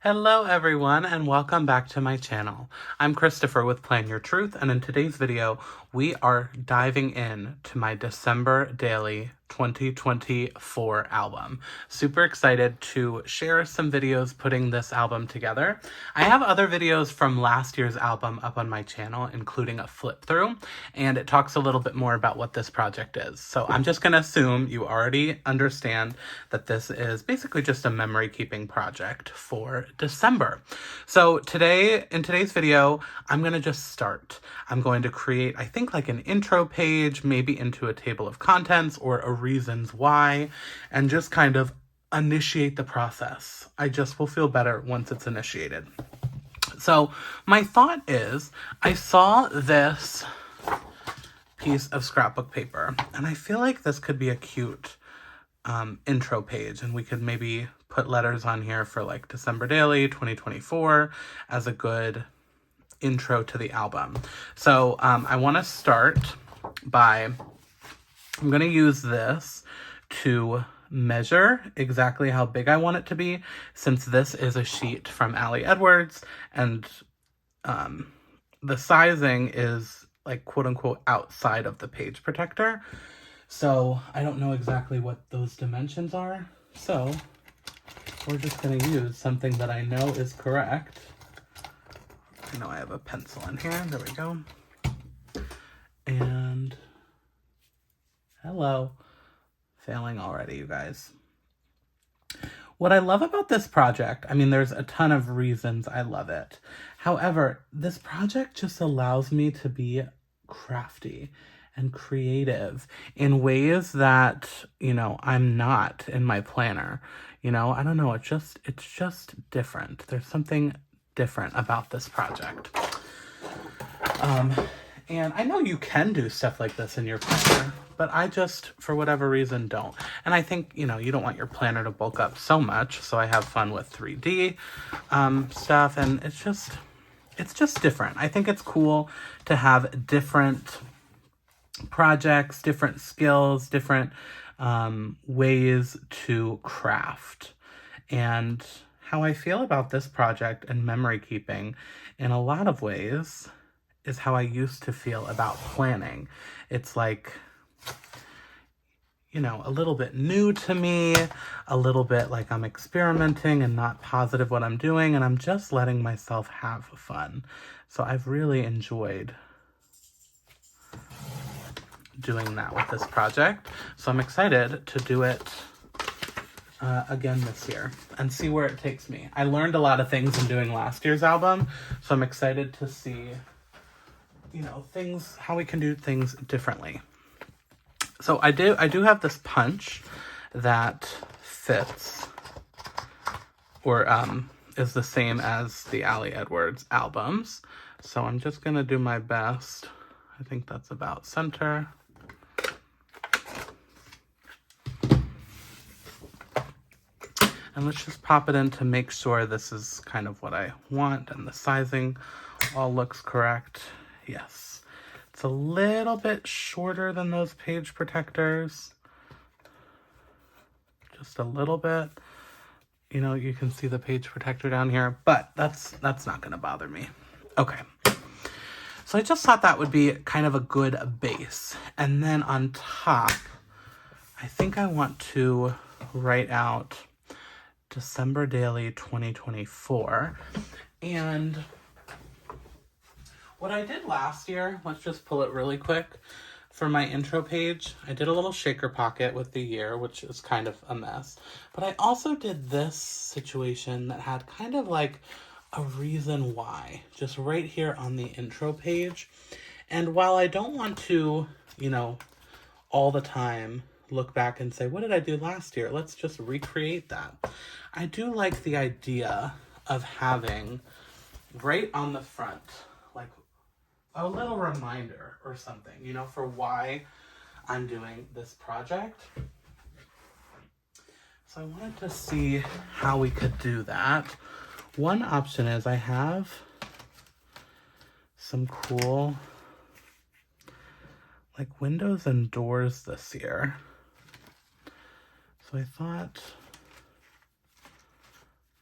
Hello everyone and welcome back to my channel. I'm Christopher with Plan Your Truth, and in today's video we are diving in to my December Daily 2024 album. Super excited to share some videos putting this album together. I have other videos from last year's album up on my channel, including a flip through, and it talks a little bit more about what this project is. So I'm just gonna assume you already understand that this is basically just a memory keeping project for December. So in today's video, I'm gonna just start. I'm going to create, I think, like an intro page, maybe into a table of contents or a reasons why, and just kind of initiate the process. I just will feel better once it's initiated. So my thought is, I saw this piece of scrapbook paper, and I feel like this could be a cute intro page, and we could maybe put letters on here for like December Daily 2024 as a good intro to the album. So I want to start by, I'm going to use this to measure exactly how big I want it to be, since this is a sheet from Ali Edwards, and the sizing is like quote unquote outside of the page protector. So I don't know exactly what those dimensions are. So we're just going to use something that I know is correct. I know I have a pencil in here. There we go. And hello. Failing already, you guys. What I love about this project, I mean, there's a ton of reasons I love it. However, this project just allows me to be crafty and creative in ways that, I'm not in my planner. I don't know, it's just different. There's something different about this project. And I know you can do stuff like this in your planner, but I just, for whatever reason, don't. And I think, you don't want your planner to bulk up so much, so I have fun with 3D stuff, and it's just different. I think it's cool to have different projects, different skills, different ways to craft. And how I feel about this project and memory keeping, in a lot of ways, is how I used to feel about planning. It's like, a little bit new to me, a little bit like I'm experimenting and not positive what I'm doing, and I'm just letting myself have fun. So I've really enjoyed doing that with this project. So I'm excited to do it again this year and see where it takes me. I learned a lot of things in doing last year's album, so I'm excited to see how we can do things differently. So I do have this punch that fits, or is the same as the Ali Edwards albums. So I'm just gonna do my best. I think that's about center. And let's just pop it in to make sure this is kind of what I want and the sizing all looks correct. Yes, it's a little bit shorter than those page protectors. Just a little bit. You can see the page protector down here, but that's not gonna bother me. Okay. So I just thought that would be kind of a good base. And then on top, I think I want to write out December Daily 2024. And what I did last year, let's just pull it really quick. For my intro page, I did a little shaker pocket with the year, which is kind of a mess. But I also did this situation that had kind of like a reason why, just right here on the intro page. And while I don't want to, all the time look back and say, what did I do last year? Let's just recreate that. I do like the idea of having right on the front, like a little reminder or something, for why I'm doing this project. So I wanted to see how we could do that. One option is I have some cool like windows and doors this year. So I thought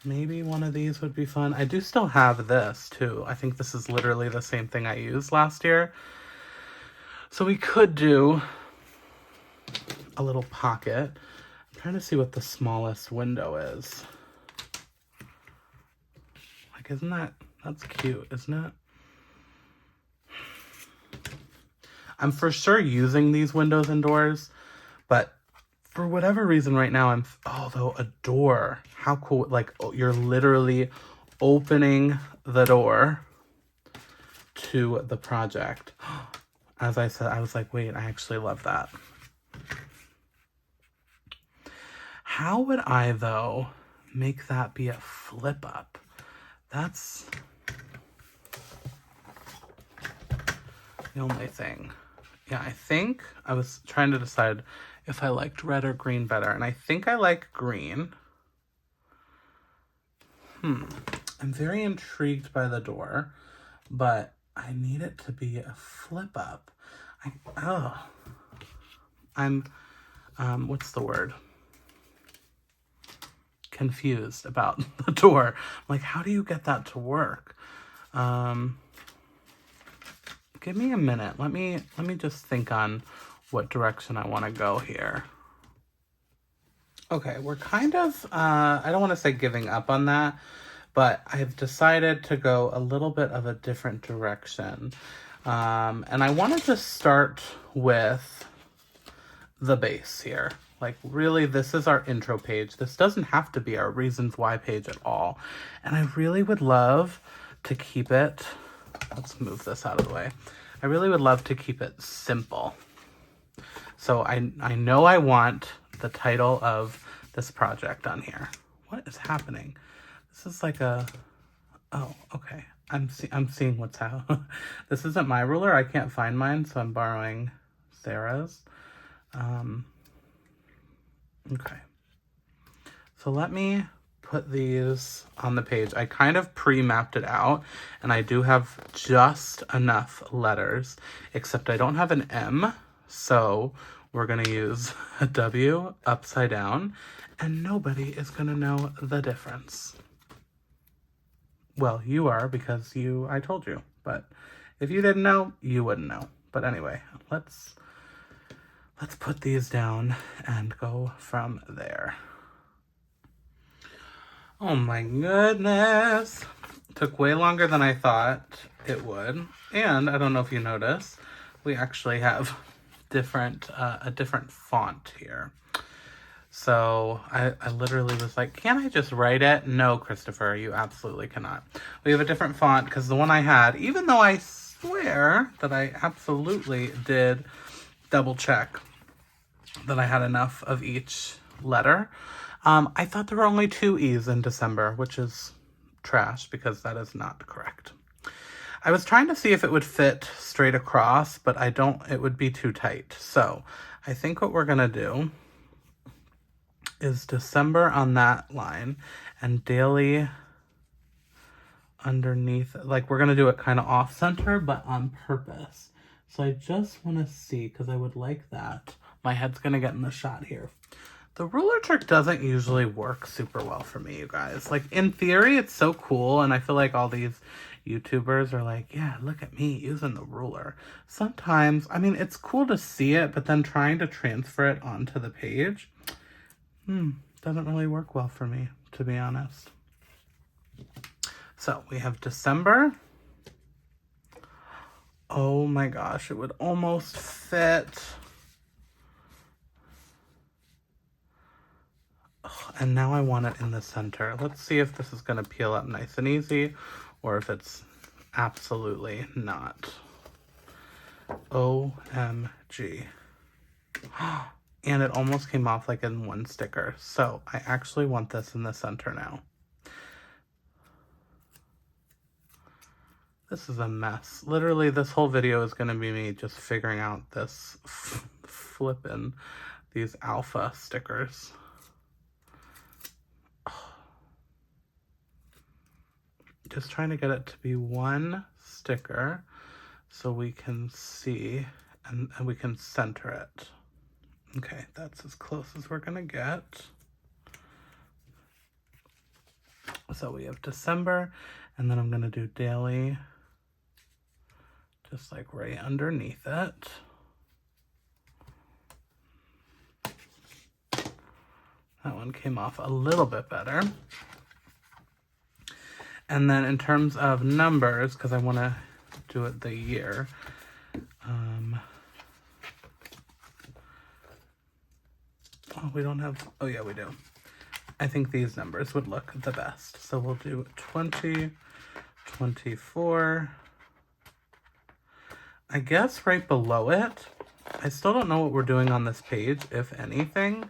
Maybe one of these would be fun. I do still have this too. I think this is literally the same thing I used last year. So we could do a little pocket. I'm trying to see what the smallest window is. Like, that's cute, isn't it? I'm for sure using these windows and doors, but for whatever reason right now though, a door. How cool. Like, you're literally opening the door to the project. As I said, I was like, wait, I actually love that. How would I, though, make that be a flip up? That's the only thing. Yeah, I think I was trying to decide if I liked red or green better, and I think I like green. I'm very intrigued by the door, but I need it to be a flip up. I'm what's the word? Confused about the door. I'm like, how do you get that to work? Give me a minute. Let me just think on what direction I want to go here. Okay, we're kind of, I don't want to say giving up on that, but I've decided to go a little bit of a different direction. And I want to just start with the base here. Like, really, this is our intro page. This doesn't have to be our reasons why page at all. And I really would love to keep it, let's move this out of the way. I really would love to keep it simple. So I know I want the title of this project on here. What is happening? This is like a, oh, okay. I'm seeing what's happening. This isn't my ruler. I can't find mine, so I'm borrowing Sarah's. Okay. So let me put these on the page. I kind of pre-mapped it out, and I do have just enough letters, except I don't have an M, so we're going to use a W upside down, and nobody is going to know the difference. Well, you are, because I told you, but if you didn't know, you wouldn't know. But anyway, let's put these down and go from there. Oh my goodness. Took way longer than I thought it would. And I don't know if you noticed, we actually have a different font here. So I literally was like, can't I just write it? No, Christopher, you absolutely cannot. We have a different font because the one I had, even though I swear that I absolutely did double check that I had enough of each letter, I thought there were only 2 E's in December, which is trash because that is not correct. I was trying to see if it would fit straight across, but it would be too tight. So I think what we're gonna do is December on that line and daily underneath. Like, we're gonna do it kind of off center, but on purpose. So I just want to see, because I would like that. My head's gonna get in the shot here. The ruler trick doesn't usually work super well for me, you guys. Like, in theory, it's so cool, and I feel like all these YouTubers are like, yeah, look at me using the ruler. Sometimes, I mean, it's cool to see it, but then trying to transfer it onto the page, doesn't really work well for me, to be honest. So, we have December. Oh my gosh, it would almost fit. And now I want it in the center. Let's see if this is going to peel up nice and easy, or if it's absolutely not. OMG. And it almost came off like in one sticker. So I actually want this in the center now. This is a mess. Literally, this whole video is going to be me just figuring out this flipping these alpha stickers. Just trying to get it to be one sticker so we can see and we can center it. Okay, that's as close as we're gonna get. So we have December, and then I'm going to do daily just like right underneath it. That one came off a little bit better. And then in terms of numbers, because I want to do it the year, oh, we don't have, oh yeah, we do. I think these numbers would look the best. So we'll do 20, 24. I guess right below it, I still don't know what we're doing on this page, if anything.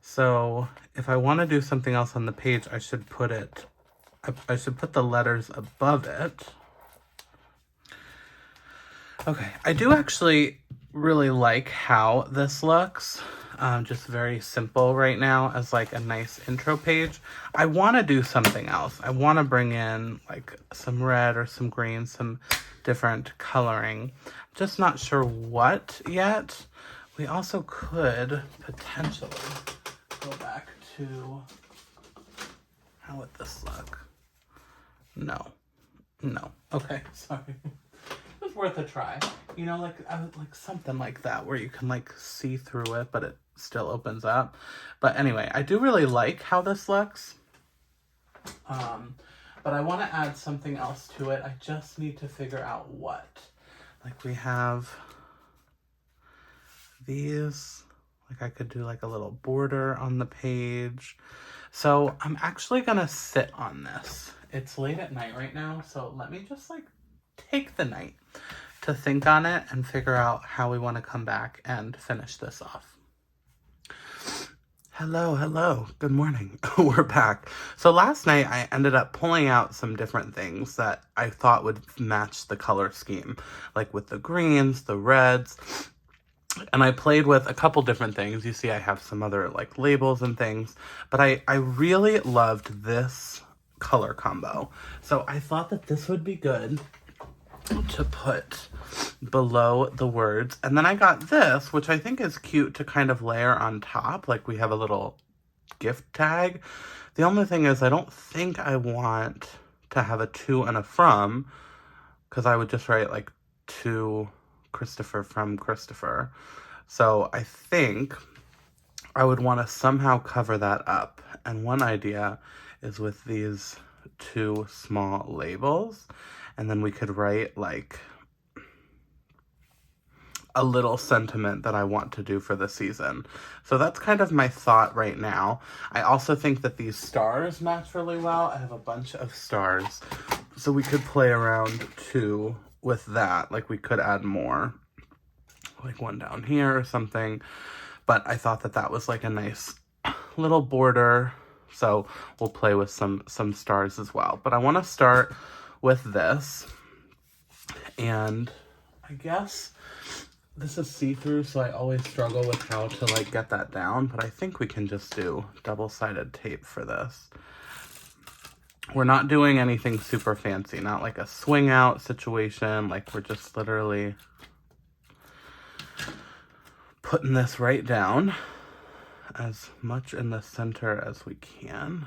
So if I want to do something else on the page, I should put it, I should put the letters above it. Okay, I do actually really like how this looks. Just very simple right now as like a nice intro page. I want to do something else. I want to bring in like some red or some green, some different coloring. Just not sure what yet. We also could potentially go back to, how would this look? No. Okay, sorry. It was worth a try. You know, like something like that where you can like see through it, but it still opens up. But anyway, I do really like how this looks. But I want to add something else to it. I just need to figure out what. Like we have these, like I could do like a little border on the page. So I'm actually gonna sit on this. It's late at night right now, so let me just like take the night to think on it and figure out how we want to come back and finish this off. Hello, good morning. We're back. So last night I ended up pulling out some different things that I thought would match the color scheme, like with the greens, the reds, and I played with a couple different things. You see I have some other like labels and things, but I really loved this color combo. So I thought that this would be good to put below the words. And then I got this, which I think is cute to kind of layer on top. Like we have a little gift tag. The only thing is I don't think I want to have a to and a from, because I would just write like to Christopher from Christopher. So I think I would want to somehow cover that up. And one idea is with these two small labels. And then we could write like a little sentiment that I want to do for the season. So that's kind of my thought right now. I also think that these stars match really well. I have a bunch of stars. So we could play around too with that. Like we could add more, like one down here or something. But I thought that that was like a nice little border. So we'll play with some stars as well. But I want to start with this. And I guess this is see-through, so I always struggle with how to like get that down, but I think we can just do double-sided tape for this. We're not doing anything super fancy, not like a swing out situation, like we're just literally putting this right down as much in the center as we can.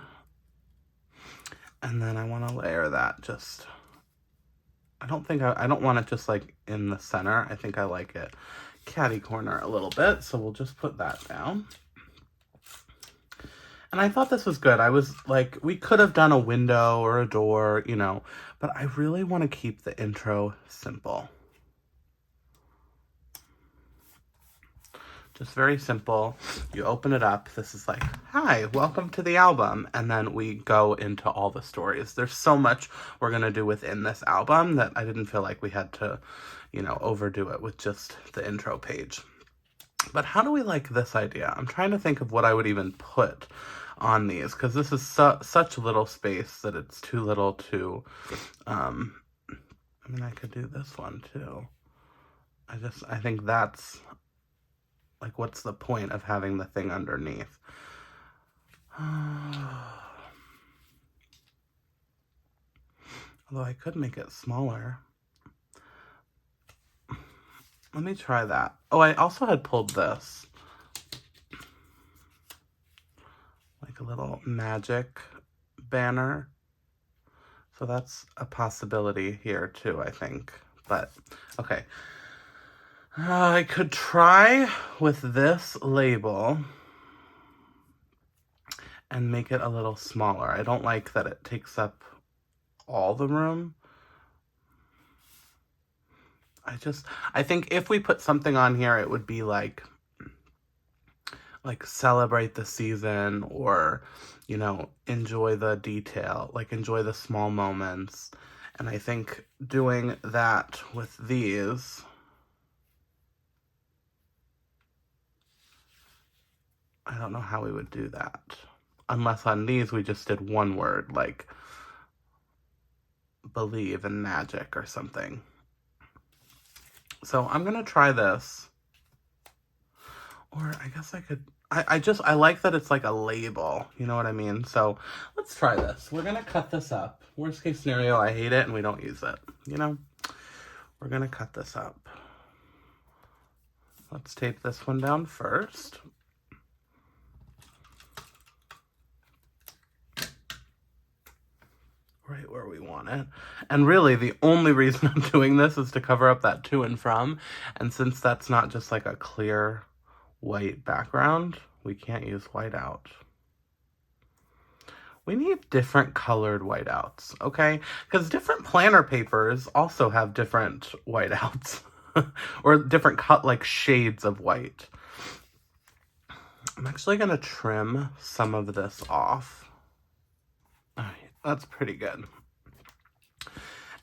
And then I want to layer that just, I don't want it just like in the center. I think I like it catty corner a little bit. So we'll just put that down. And I thought this was good. I was like, we could have done a window or a door, you know, but I really want to keep the intro simple. Just very simple. You open it up. This is like, hi, welcome to the album. And then we go into all the stories. There's so much we're going to do within this album that I didn't feel like we had to, you know, overdo it with just the intro page. But how do we like this idea? I'm trying to think of what I would even put on these, because this is such little space that it's too little to, I mean, I could do this one too. I think that's, like, what's the point of having the thing underneath? Although I could make it smaller. Let me try that. Oh, I also had pulled this. Like a little magic banner. So that's a possibility here too, I think. But, okay. I could try with this label and make it a little smaller. I don't like that it takes up all the room. I think if we put something on here, it would be like celebrate the season, or, you know, enjoy the detail, like enjoy the small moments. And I think doing that with these, I don't know how we would do that. Unless on these we just did one word, like believe in magic or something. So I'm gonna try this. Or I guess I could, I like that it's like a label, you know what I mean? So let's try this. We're gonna cut this up. Worst case scenario, I hate it and we don't use it, you know? We're gonna cut this up. Let's tape this one down first. Right where we want it. And really, the only reason I'm doing this is to cover up that to and from. And since that's not just like a clear white background, we can't use whiteout. We need different colored whiteouts, okay? Because different planner papers also have different whiteouts. Or different shades of white. I'm actually going to trim some of this off. All right, that's pretty good.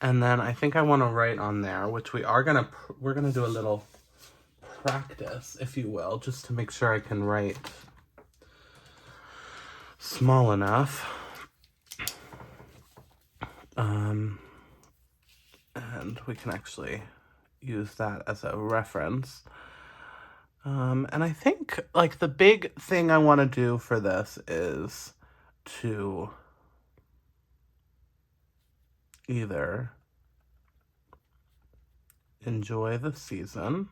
And then I think I want to write on there, which we're going to do a little practice, if you will, just to make sure I can write small enough. And we can actually use that as a reference. And I think, like, the big thing I want to do for this is to either enjoy the season.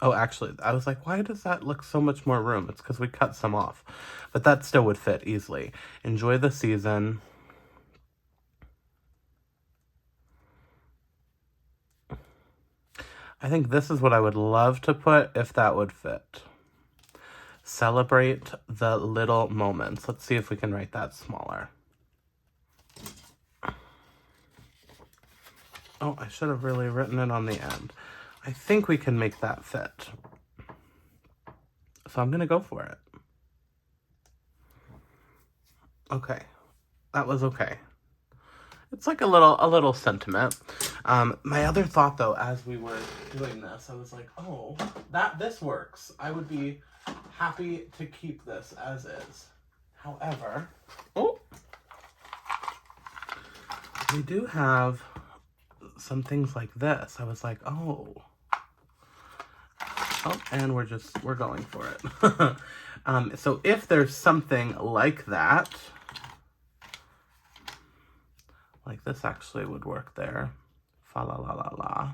Oh, actually, I was like, why does that look so much more room? It's because we cut some off. But that still would fit easily. Enjoy the season. I think this is what I would love to put if that would fit. Celebrate the little moments. Let's see if we can write that smaller. Oh, I should have really written it on the end. I think we can make that fit. So I'm going to go for it. Okay. That was okay. It's like a little sentiment. My other thought, though, as we were doing this, I was like, oh, this works. I would be happy to keep this as is. However, we do have some things like this. I was like, oh, and we're going for it. So if there's something like that, like this actually would work there. Fa la la la la.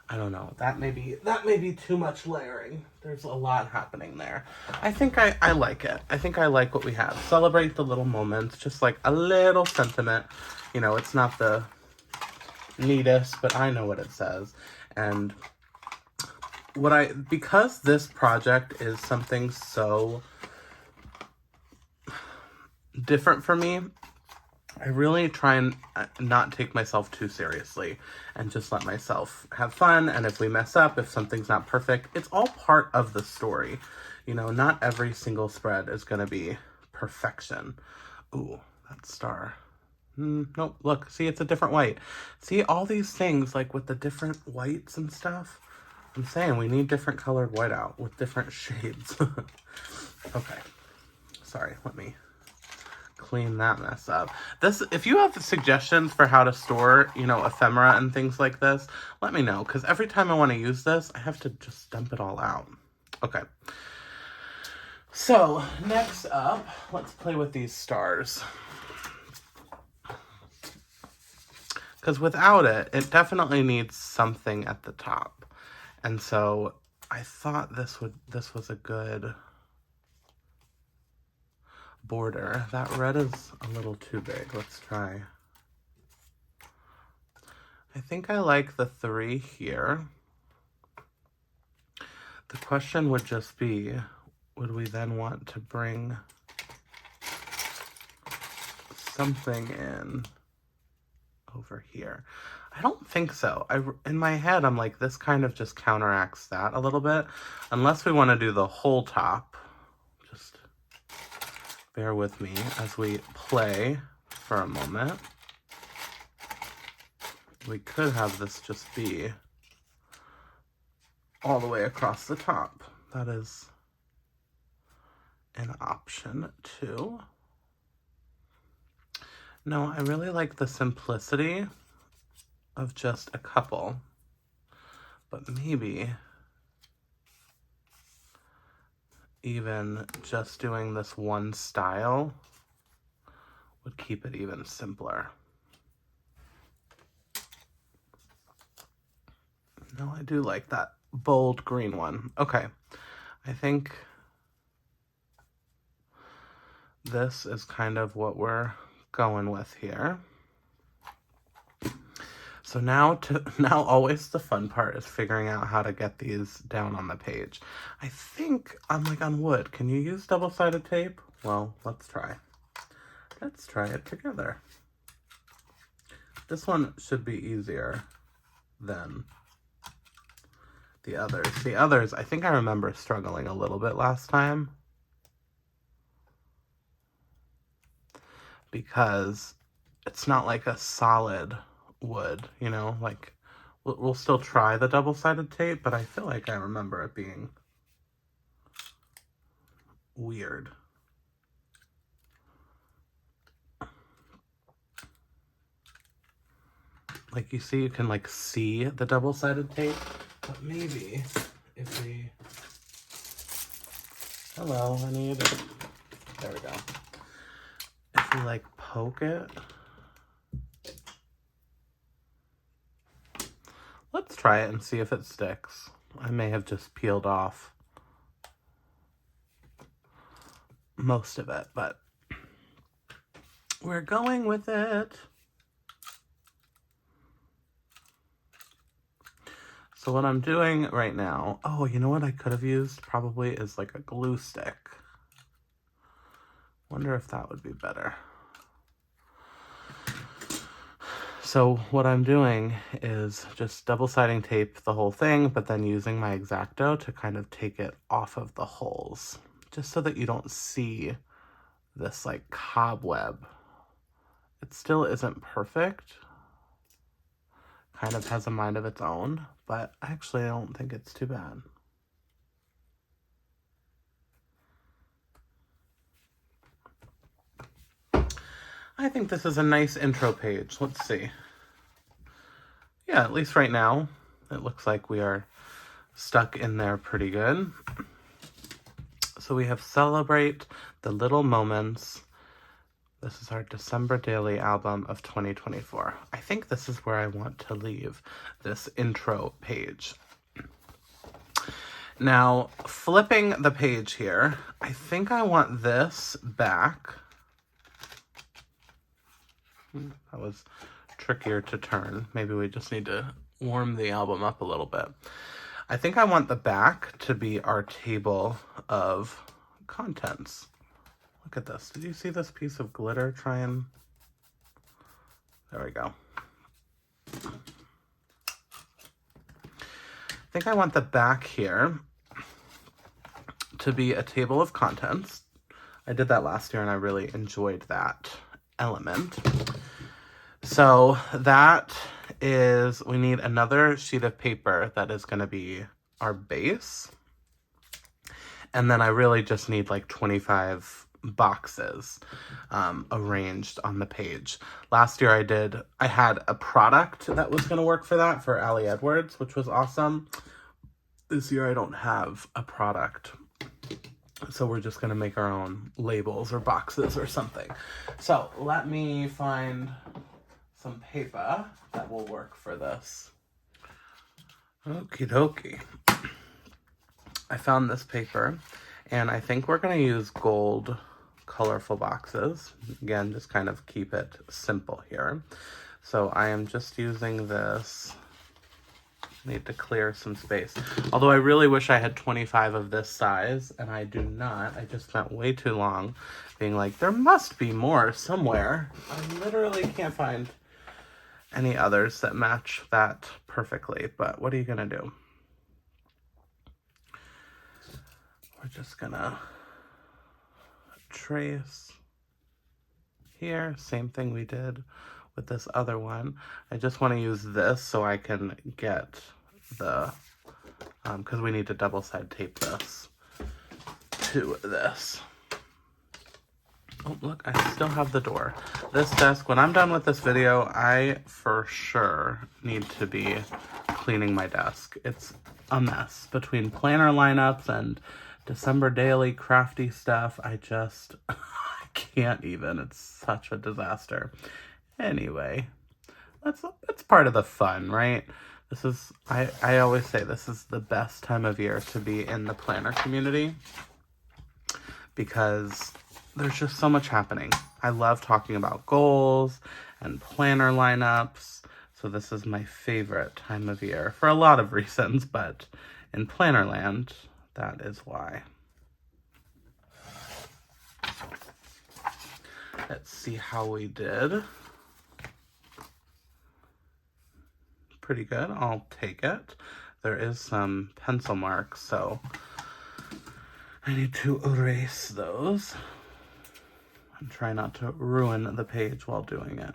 I don't know. That may be too much layering. There's a lot happening there. I think I like it. I think I like what we have. Celebrate the little moments, just like a little sentiment. You know, it's not the neatest, but I know what it says. And because this project is something so different for me, I really try and not take myself too seriously and just let myself have fun. And if we mess up, if something's not perfect, it's all part of the story. You know, not every single spread is going to be perfection. Ooh, that star. Nope, look, see, it's a different white. See, all these things, like with the different whites and stuff, I'm saying we need different colored whiteout with different shades. Okay, sorry, let me clean that mess up. If you have suggestions for how to store, you know, ephemera and things like this, let me know, because every time I want to use this, I have to just dump it all out. Okay. So, next up, let's play with these stars. Because without it, it definitely needs something at the top. And so I thought this was a good border. That red is a little too big. Let's try. I think I like the 3 here. The question would just be, would we then want to bring something in over here? I don't think so. In my head, I'm like, this kind of just counteracts that a little bit. Unless we want to do the whole top. Just bear with me as we play for a moment. We could have this just be all the way across the top. That is an option too. No, I really like the simplicity of just a couple, but maybe even just doing this one style would keep it even simpler. No, I do like that bold green one. Okay, I think this is kind of what we're going with here. So now always the fun part is figuring out how to get these down on the page. I think, unlike on wood, can you use double-sided tape? Well, let's try. Let's try it together. This one should be easier than the others. The others, I think I remember struggling a little bit last time, because it's not like a solid wood, you know, like we'll still try the double-sided tape, but I feel like I remember it being weird. Like, you see, you can like see the double-sided tape, but maybe if we, hello, I need, there we go. If we like poke it, let's try it and see if it sticks. I may have just peeled off most of it, but we're going with it. So what I'm doing right now, oh, you know what I could have used probably is like a glue stick. Wonder if that would be better. So what I'm doing is just double-siding tape the whole thing, but then using my X-Acto to kind of take it off of the holes, just so that you don't see this like cobweb. It still isn't perfect. Kind of has a mind of its own, but actually I don't think it's too bad. I think this is a nice intro page. Let's see. Yeah, at least right now, it looks like we are stuck in there pretty good. So we have Celebrate the Little Moments. This is our December Daily album of 2024. I think this is where I want to leave this intro page. Now, flipping the page here, I think I want this back. That was trickier to turn. Maybe we just need to warm the album up a little bit. I think I want the back to be our table of contents. Look at this. Did you see this piece of glitter? Try and... There we go. I think I want the back here to be a table of contents. I did that last year and I really enjoyed that element. So that is, we need another sheet of paper that is going to be our base. And then I really just need like 25 boxes arranged on the page. Last year I had a product that was going to work for that, for Ali Edwards, which was awesome. This year I don't have a product. So we're just going to make our own labels or boxes or something. So let me find some paper that will work for this. Okie dokie. I found this paper, and I think we're going to use gold colorful boxes. Again, just kind of keep it simple here. So I am just using this. Need to clear some space. Although I really wish I had 25 of this size, and I do not. I just spent way too long being like, there must be more somewhere. I literally can't find any others that match that perfectly, but what are you gonna do? We're just gonna trace here, same thing we did with this other one. I just want to use this so I can get the, because we need to double side tape this to this. Oh, look, I still have the door. This desk, when I'm done with this video, I for sure need to be cleaning my desk. It's a mess between planner lineups and December daily crafty stuff. I just can't even. It's such a disaster. Anyway, it's part of the fun, right? This is, I always say this is the best time of year to be in the planner community because there's just so much happening. I love talking about goals and planner lineups. So this is my favorite time of year for a lot of reasons, but in planner land, that is why. Let's see how we did. Pretty good. I'll take it. There is some pencil marks, so I need to erase those and try not to ruin the page while doing it.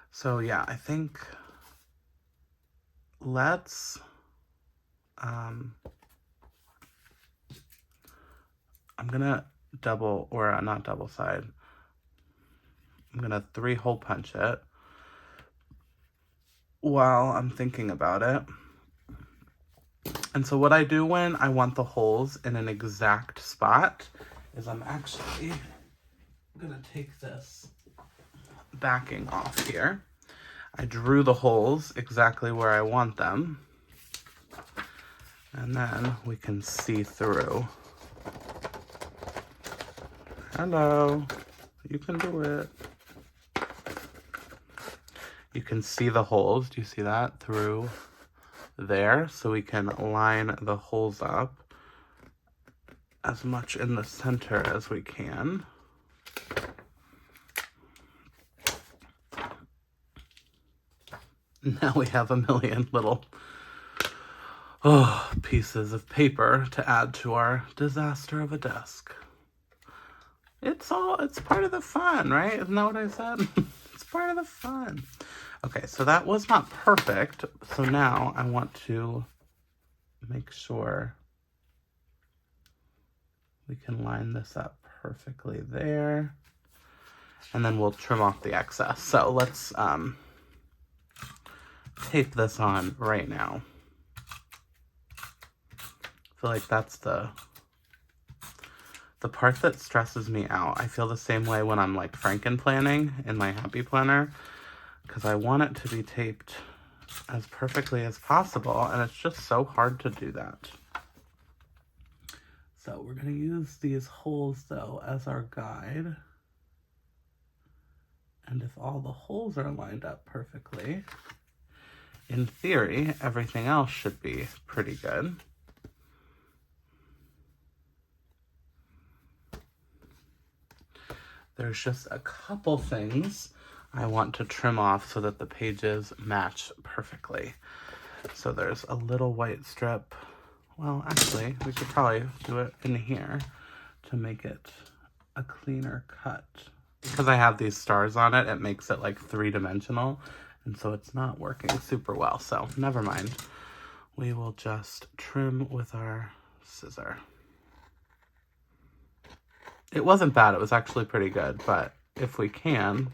So yeah, I think let's I'm gonna double, or not double side, I'm gonna 3-hole punch it while I'm thinking about it. And so what I do when I want the holes in an exact spot is I'm actually gonna take this backing off here. I drew the holes exactly where I want them, and then we can see through. Hello, you can do it. You can see the holes, do you see that? Through there, so we can line the holes up as much in the center as we can. Now we have a million little pieces of paper to add to our disaster of a desk. It's part of the fun, right? Isn't that what I said? It's part of the fun. Okay, so that was not perfect. So now I want to make sure we can line this up perfectly there. And then we'll trim off the excess. So let's tape this on right now. I feel like that's the part that stresses me out. I feel the same way when I'm like Franken planning in my Happy Planner, because I want it to be taped as perfectly as possible, and it's just so hard to do that. So we're going to use these holes though as our guide. And if all the holes are lined up perfectly, in theory, everything else should be pretty good. There's just a couple things I want to trim off so that the pages match perfectly. So there's a little white strip. Well, actually, we could probably do it in here to make it a cleaner cut. Because I have these stars on it, it makes it like 3-dimensional, and so it's not working super well. So never mind. We will just trim with our scissor. It wasn't bad, it was actually pretty good, but if we can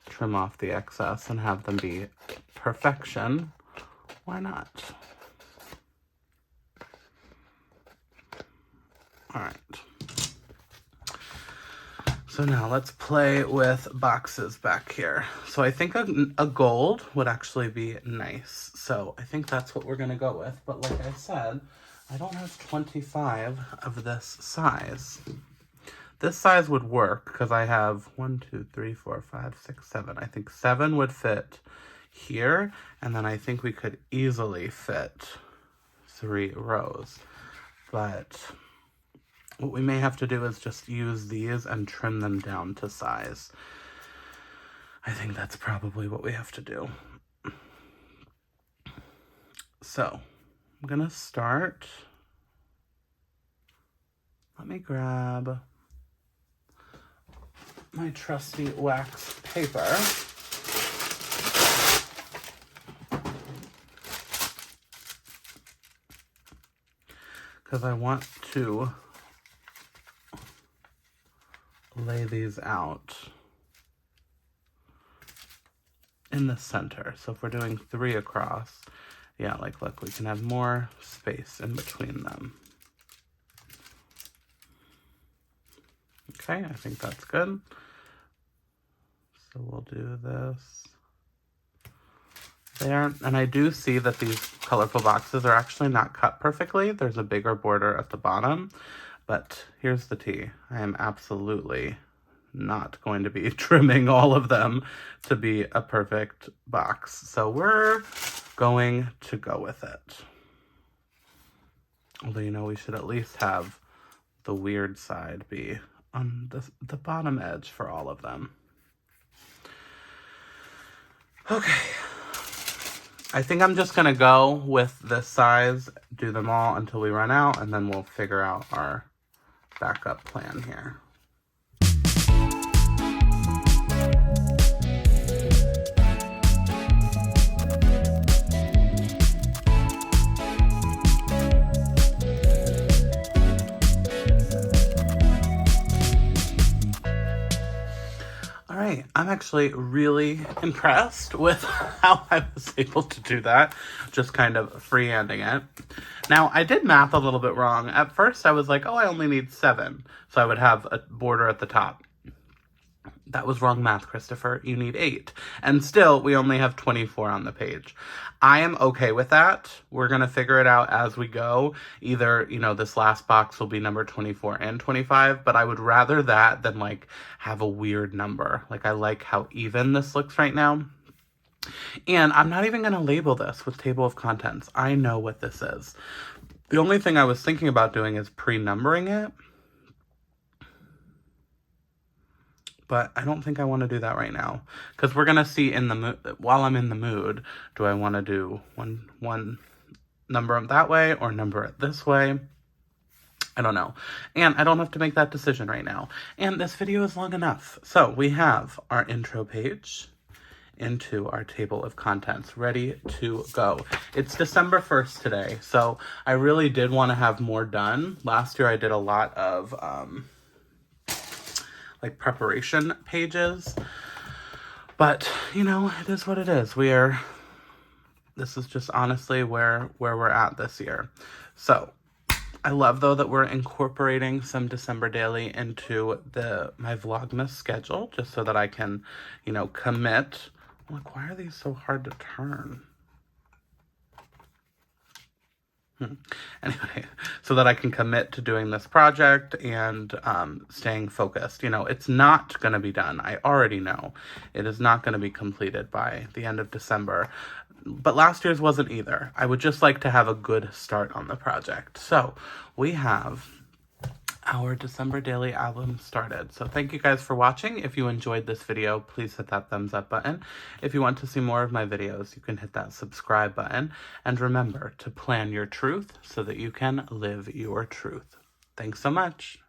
trim off the excess and have them be perfection, why not? All right. So now let's play with boxes back here. So I think a gold would actually be nice. So I think that's what we're gonna go with. But like I said, I don't have 25 of this size. This size would work because I have 1, 2, 3, 4, 5, 6, 7. I think 7 would fit here. And then I think we could easily fit 3 rows. But what we may have to do is just use these and trim them down to size. I think that's probably what we have to do. So I'm gonna start. Let me grab my trusty wax paper. Because I want to lay these out in the center. So if we're doing 3 across, yeah, like look, we can have more space in between them. Okay, I think that's good. So we'll do this there. And I do see that these colorful boxes are actually not cut perfectly. There's a bigger border at the bottom. But here's the tea. I am absolutely not going to be trimming all of them to be a perfect box. So we're going to go with it. Although, you know, we should at least have the weird side be on the bottom edge for all of them. Okay. I think I'm just going to go with this size, do them all until we run out, and then we'll figure out our backup plan here. All right, I'm actually really impressed with how I was able to do that, just kind of freehanding it. Now, I did math a little bit wrong. At first, I was like, oh, I only need 7, so I would have a border at the top. That was wrong math, Christopher. You need 8. And still, we only have 24 on the page. I am okay with that. We're going to figure it out as we go. Either, you know, this last box will be number 24 and 25, but I would rather that than, like, have a weird number. Like, I like how even this looks right now. And I'm not even going to label this with table of contents. I know what this is. The only thing I was thinking about doing is pre-numbering it. But I don't think I want to do that right now. Because we're going to see in the mood, while I'm in the mood, do I want to do one number it that way or number it this way? I don't know. And I don't have to make that decision right now. And this video is long enough. So we have our intro page into our table of contents ready to go. It's December 1st today. So I really did want to have more done. Last year I did a lot of like preparation pages, but you know, it is what it is. This is just honestly where we're at this year. So I love though that we're incorporating some December daily into my Vlogmas schedule, just so that I can, you know, commit. Like, why are these so hard to turn? Anyway, so that I can commit to doing this project and staying focused. You know, it's not going to be done. I already know it is not going to be completed by the end of December. But last year's wasn't either. I would just like to have a good start on the project. So we have our December daily album started. So thank you guys for watching. If you enjoyed this video, please hit that thumbs up button. If you want to see more of my videos, you can hit that subscribe button. And remember to plan your truth so that you can live your truth. Thanks so much.